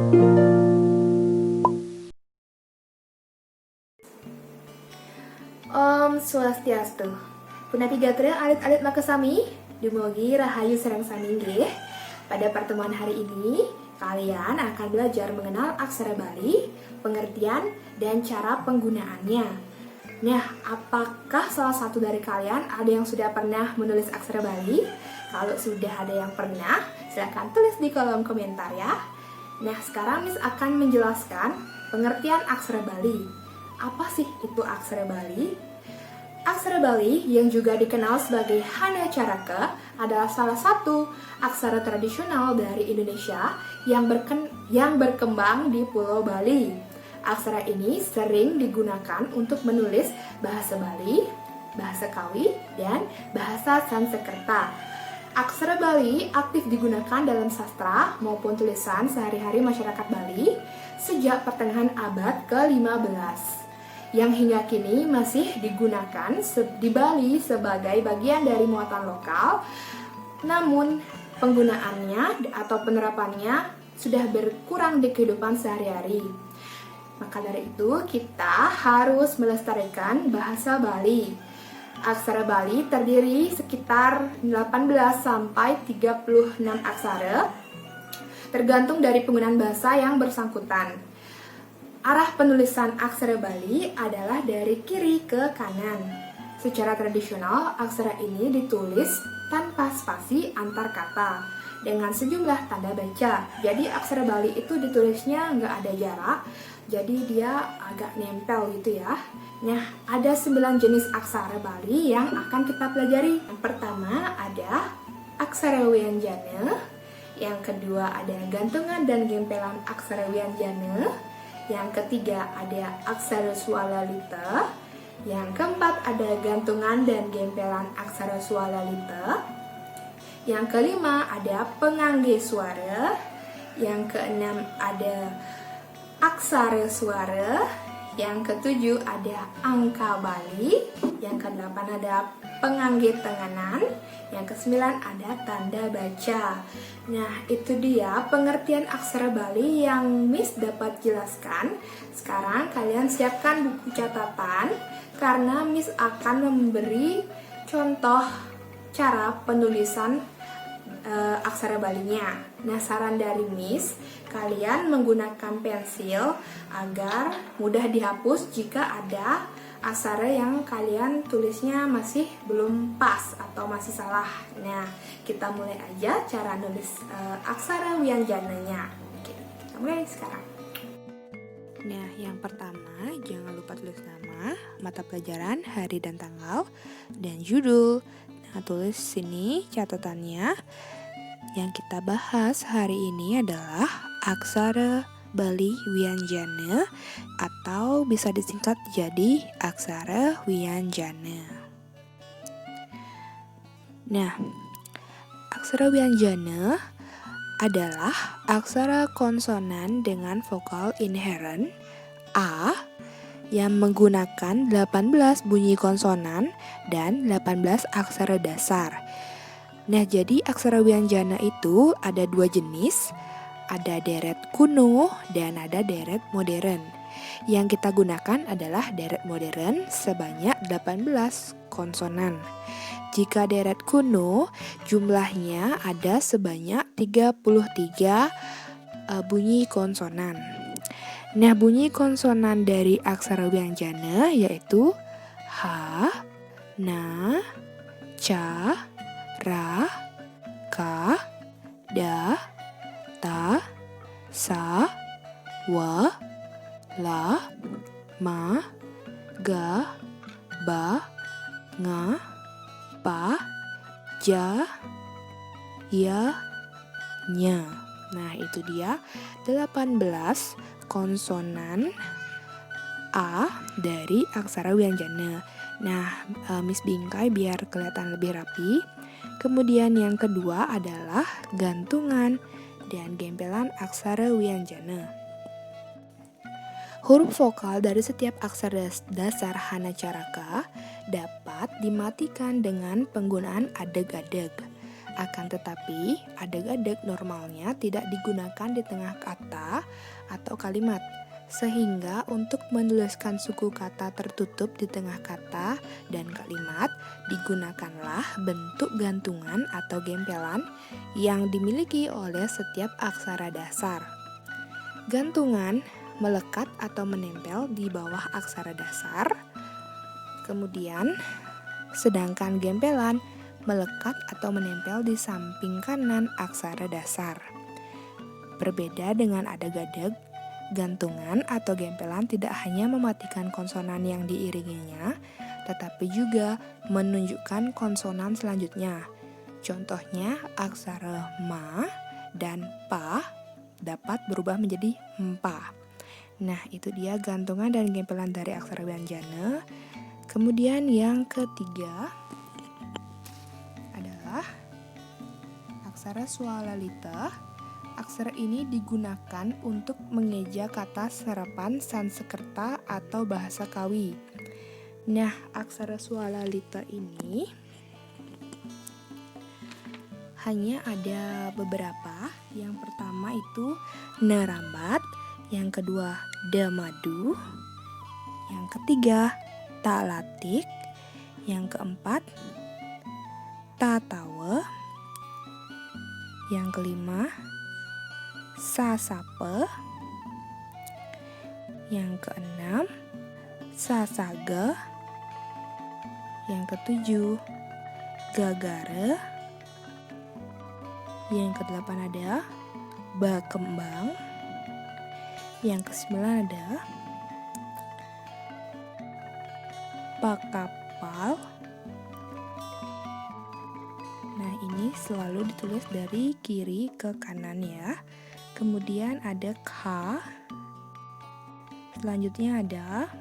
Om Swastiastu. Punappi Gatra alit-alit makasami, dumugi rahayu sareng samingge. Pada pertemuan hari ini, kalian akan belajar mengenal aksara Bali, pengertian, dan cara penggunaannya. Nah, apakah salah satu dari kalian ada yang sudah pernah menulis aksara Bali? Kalau sudah ada yang pernah, silahkan tulis di kolom komentar ya. Nah, sekarang Miss akan menjelaskan pengertian aksara Bali. Apa sih itu aksara Bali? Aksara Bali yang juga dikenal sebagai Hana Caraka adalah salah satu aksara tradisional dari Indonesia yang berkembang di Pulau Bali. Aksara ini sering digunakan untuk menulis bahasa Bali, bahasa Kawi, dan bahasa Sanskerta. Aksara Bali aktif digunakan dalam sastra maupun tulisan sehari-hari masyarakat Bali sejak pertengahan abad ke-15. Yang hingga kini masih digunakan di Bali sebagai bagian dari muatan lokal, namun penggunaannya atau penerapannya sudah berkurang di kehidupan sehari-hari. Maka dari itu kita harus melestarikan bahasa Bali. Aksara Bali terdiri sekitar 18 sampai 36 aksara, tergantung dari penggunaan bahasa yang bersangkutan. Arah penulisan aksara Bali adalah dari kiri ke kanan. Secara tradisional, aksara ini ditulis tanpa spasi antar kata dengan sejumlah tanda baca. Jadi aksara Bali itu ditulisnya nggak ada jarak, jadi dia agak nempel gitu ya. Nah, ada 9 jenis aksara Bali yang akan kita pelajari. Yang pertama ada aksara Wianjana, yang kedua ada gantungan dan gempelan aksara Wianjana, yang ketiga ada aksara Swalalita, yang keempat ada gantungan dan gempelan aksara Swalalita, yang kelima ada pengangge suara, yang keenam ada aksara suara, yang ketujuh ada angka Bali, yang kedelapan ada pengangge tenganan, yang kesembilan ada tanda baca. Nah, itu dia pengertian aksara Bali yang Miss dapat jelaskan. Sekarang kalian siapkan buku catatan karena Miss akan memberi contoh cara penulisan aksara Balinya. Nah, saran dari Miss, kalian menggunakan pensil agar mudah dihapus jika ada aksara yang kalian tulisnya masih belum pas atau masih salah. Nah, kita mulai aja cara nulis aksara Wianjananya. Oke, kita mulai sekarang. Nah, yang pertama, jangan lupa tulis nama, mata pelajaran, hari dan tanggal, dan judul. Nah, tulis sini catatannya. Yang kita bahas hari ini adalah aksara Bali Wianjana atau bisa disingkat jadi aksara Wianjana. Nah, aksara Wianjana adalah aksara konsonan dengan vokal inherent A yang menggunakan 18 bunyi konsonan dan 18 aksara dasar. Nah, jadi aksara Wianjana itu ada 2 jenis, ada deret kuno dan ada deret modern. Yang kita gunakan adalah deret modern sebanyak 18 konsonan. Jika deret kuno, jumlahnya ada sebanyak 33 bunyi konsonan. Nah, bunyi konsonan dari aksara Wianjana yaitu H, Na, Ca, Ra, Ka, Da, Ta, Sa, Wa, La, Ma, Ga, Ba, Nga, Pa, Ja, Ya, Nya. Nah, itu dia 18 konsonan A dari aksara Wianjana. Nah, Miss bingkai biar kelihatan lebih rapi. Kemudian yang kedua adalah gantungan dan gempelan aksara Wianjana. Huruf vokal dari setiap aksara dasar Hana Caraka dapat dimatikan dengan penggunaan adeg-adeg. Akan tetapi, adeg-adeg normalnya tidak digunakan di tengah kata atau kalimat. Sehingga untuk menuliskan suku kata tertutup di tengah kata dan kalimat, digunakanlah bentuk gantungan atau gempelan yang dimiliki oleh setiap aksara dasar. Gantungan melekat atau menempel di bawah aksara dasar. Kemudian, sedangkan gempelan melekat atau menempel di samping kanan aksara dasar. Berbeda dengan adeg-adeg, gantungan atau gempelan tidak hanya mematikan konsonan yang diiringinya, tetapi juga menunjukkan konsonan selanjutnya. Contohnya, aksara ma dan pa dapat berubah menjadi mpa. Nah, itu dia gantungan dan gempelan dari aksara Banjana. Kemudian yang ketiga adalah aksara Swalalita. Aksara ini digunakan untuk mengeja kata serapan Sanskerta atau bahasa Kawi. Nah, aksara Swalalita ini hanya ada beberapa. Yang pertama itu Nerambat, yang kedua Damadu, yang ketiga Talatik, yang keempat Tatawe, yang kelima Sasape, yang keenam Sasaga, yang ketujuh Gagare, yang kedelapan ada Bakembang, yang kesembilan ada Pakapal. Nah, ini selalu ditulis dari kiri ke kanan ya. Kemudian ada K. Selanjutnya ada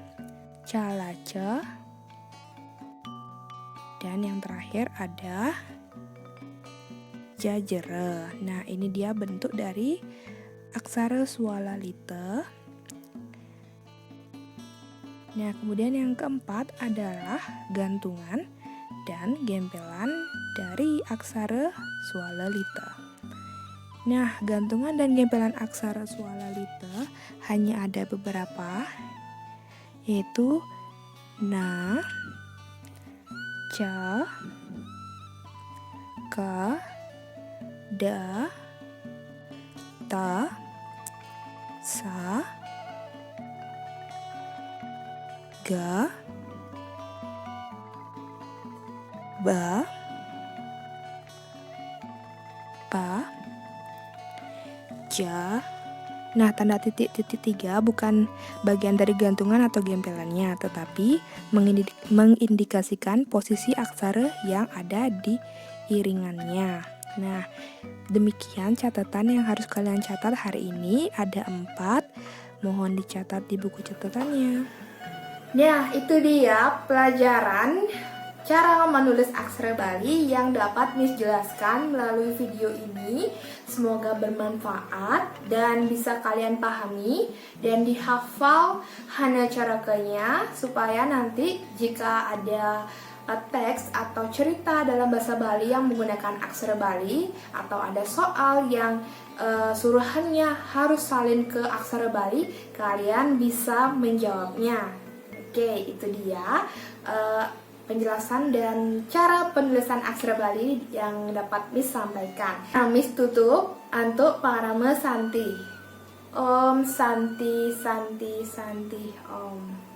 Calace. Dan yang terakhir ada Jajere. Nah, ini dia bentuk dari aksara Swalalita. Nah, kemudian yang keempat adalah gantungan dan gempelan dari aksara Swalalita. Nah, gantungan dan gempelan aksara Swalalita hanya ada beberapa, yaitu na, ca, ka, da, ta, sa, ga, ba, pa, ja. Nah, tanda titik-titik 3 bukan bagian dari gantungan atau gempelannya, tetapi mengindikasikan posisi aksara yang ada di iringannya. Nah, demikian catatan yang harus kalian catat hari ini. Ada 4, mohon dicatat di buku catatannya. Nah, itu dia pelajaran cara menulis aksara Bali yang dapat Miss jelaskan melalui video ini. Semoga bermanfaat dan bisa kalian pahami dan dihafal hana carakanya, supaya nanti jika ada teks atau cerita dalam bahasa Bali yang menggunakan aksara Bali, atau ada soal yang suruhannya harus salin ke aksara Bali, kalian bisa menjawabnya. Oke, itu dia penjelasan dan cara penulisan aksara Bali yang dapat Miss sampaikan. Nah, Miss tutup untuk parama Santi. Om Santi Santi Santi Om.